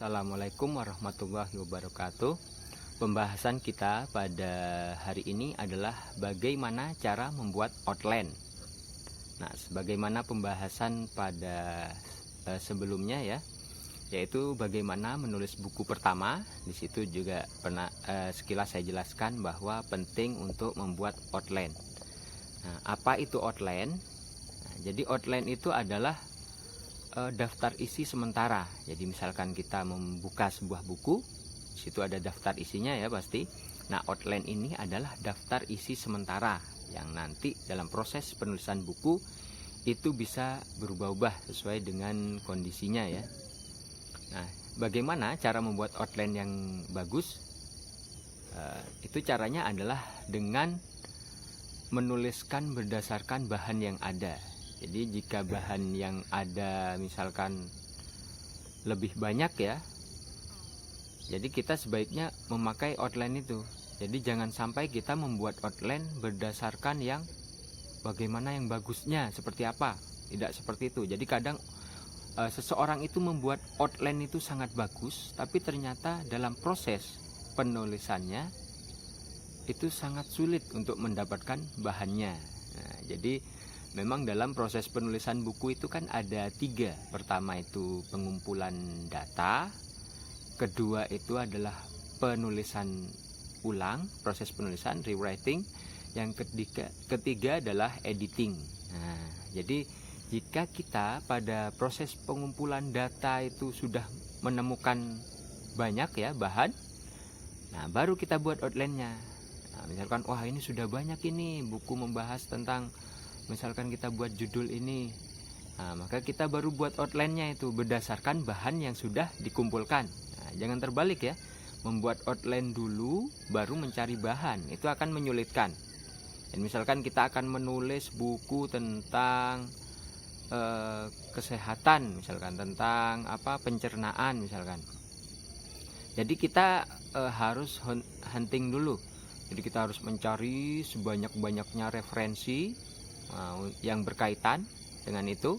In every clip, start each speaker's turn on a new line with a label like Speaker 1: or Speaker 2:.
Speaker 1: Assalamualaikum warahmatullahi wabarakatuh. Pembahasan kita pada hari ini adalah bagaimana cara membuat outline. Nah, sebagaimana pembahasan pada sebelumnya ya, yaitu bagaimana menulis buku pertama. Di situ juga pernah sekilas saya jelaskan bahwa penting untuk membuat outline. Nah, apa itu outline? Nah, jadi outline itu adalah daftar isi sementara. Jadi misalkan kita membuka sebuah buku, di situ ada daftar isinya ya pasti. Nah, outline ini adalah daftar isi sementara yang nanti dalam proses penulisan buku itu bisa berubah-ubah sesuai dengan kondisinya ya. Nah, bagaimana cara membuat outline yang bagus? Itu caranya adalah dengan menuliskan berdasarkan bahan yang ada. Jadi jika bahan yang ada misalkan lebih banyak ya, jadi kita sebaiknya memakai outline itu. Jadi jangan sampai kita membuat outline berdasarkan yang bagaimana yang bagusnya seperti apa. Tidak seperti itu. Jadi kadang seseorang itu membuat outline itu sangat bagus, tapi ternyata dalam proses penulisannya itu sangat sulit untuk mendapatkan bahannya. Nah, jadi memang dalam proses penulisan buku itu kan ada 3. Pertama itu pengumpulan data, kedua itu adalah penulisan ulang, proses penulisan rewriting, yang ketiga adalah editing. Nah, jadi jika kita pada proses pengumpulan data itu sudah menemukan banyak ya bahan, nah baru kita buat outline-nya. Nah, misalkan wah ini sudah banyak ini buku membahas tentang, misalkan kita buat judul ini, nah, maka kita baru buat outline-nya itu berdasarkan bahan yang sudah dikumpulkan. Nah, jangan terbalik ya, membuat outline dulu baru mencari bahan, itu akan menyulitkan. Dan misalkan kita akan menulis buku tentang kesehatan, misalkan tentang pencernaan misalkan. Jadi kita harus hunting dulu. Jadi kita harus mencari sebanyak-banyaknya referensi yang berkaitan dengan itu.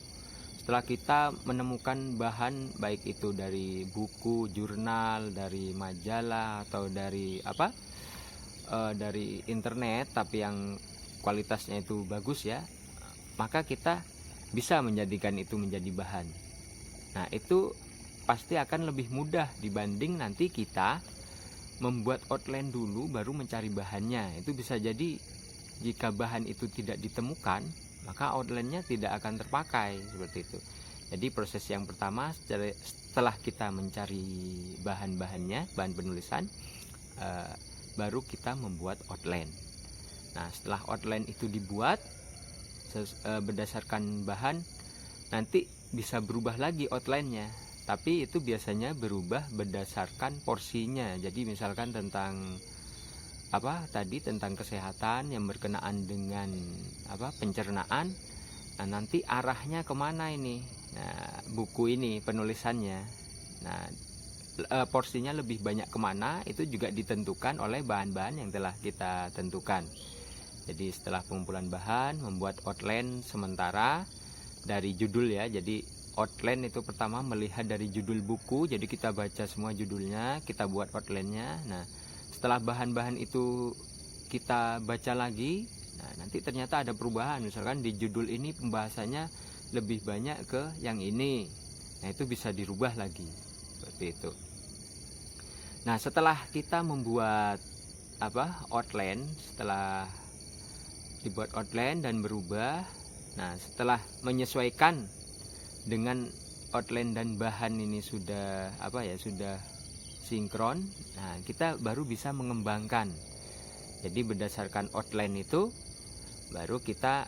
Speaker 1: Setelah kita menemukan bahan baik itu dari buku, jurnal, dari majalah atau dari dari internet tapi yang kualitasnya itu bagus ya, maka kita bisa menjadikan itu menjadi bahan. Nah, itu pasti akan lebih mudah dibanding nanti kita membuat outline dulu baru mencari bahannya. Itu bisa jadi jika bahan itu tidak ditemukan, maka outline-nya tidak akan terpakai seperti itu. Jadi proses yang pertama setelah kita mencari bahan-bahannya, bahan penulisan, baru kita membuat outline. Nah, setelah outline itu dibuat berdasarkan bahan, nanti bisa berubah lagi outline-nya. Tapi itu biasanya berubah berdasarkan porsinya. Jadi misalkan tentang tentang kesehatan yang berkenaan dengan pencernaan. Nah, nanti arahnya kemana ini? Nah, buku ini penulisannya. Nah, porsinya lebih banyak kemana? Itu juga ditentukan oleh bahan-bahan yang telah kita tentukan. Jadi setelah pengumpulan bahan, membuat outline sementara dari judul ya. Jadi outline itu pertama melihat dari judul buku. Jadi kita baca semua judulnya, kita buat outline-nya. Nah, setelah bahan-bahan itu kita baca lagi, nah nanti ternyata ada perubahan. Misalkan di judul ini pembahasannya lebih banyak ke yang ini. Nah, itu bisa dirubah lagi. Seperti itu. Nah, setelah kita membuat outline, setelah dibuat outline dan berubah, nah setelah menyesuaikan dengan outline dan bahan ini sudah sudah sinkron, nah kita baru bisa mengembangkan. Jadi berdasarkan outline itu baru kita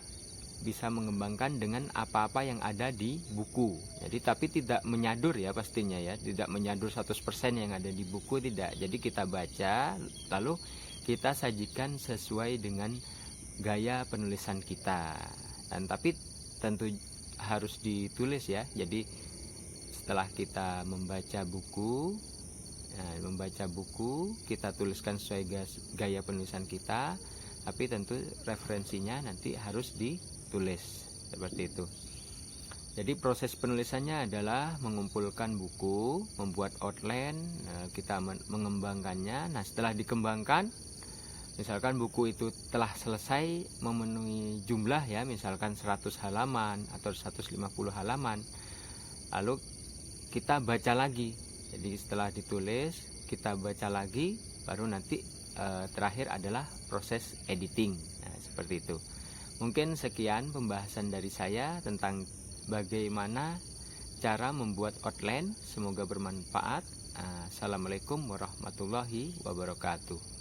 Speaker 1: bisa mengembangkan dengan apa-apa yang ada di buku. Jadi tapi tidak menyadur ya pastinya ya, tidak menyadur 100% yang ada di buku, tidak. Jadi kita baca lalu kita sajikan sesuai dengan gaya penulisan kita. Dan tapi tentu harus ditulis ya. Jadi setelah kita membaca buku, kita tuliskan sesuai gaya penulisan kita, tapi tentu referensinya nanti harus ditulis seperti itu. Jadi proses penulisannya adalah mengumpulkan buku, membuat outline, kita mengembangkannya. Nah, setelah dikembangkan, misalkan buku itu telah selesai memenuhi jumlah ya, misalkan 100 halaman atau 150 halaman, lalu kita baca lagi. Jadi setelah ditulis, kita baca lagi, baru nanti terakhir adalah proses editing. Nah, seperti itu. Mungkin sekian pembahasan dari saya tentang bagaimana cara membuat outline. Semoga bermanfaat. Assalamualaikum warahmatullahi wabarakatuh.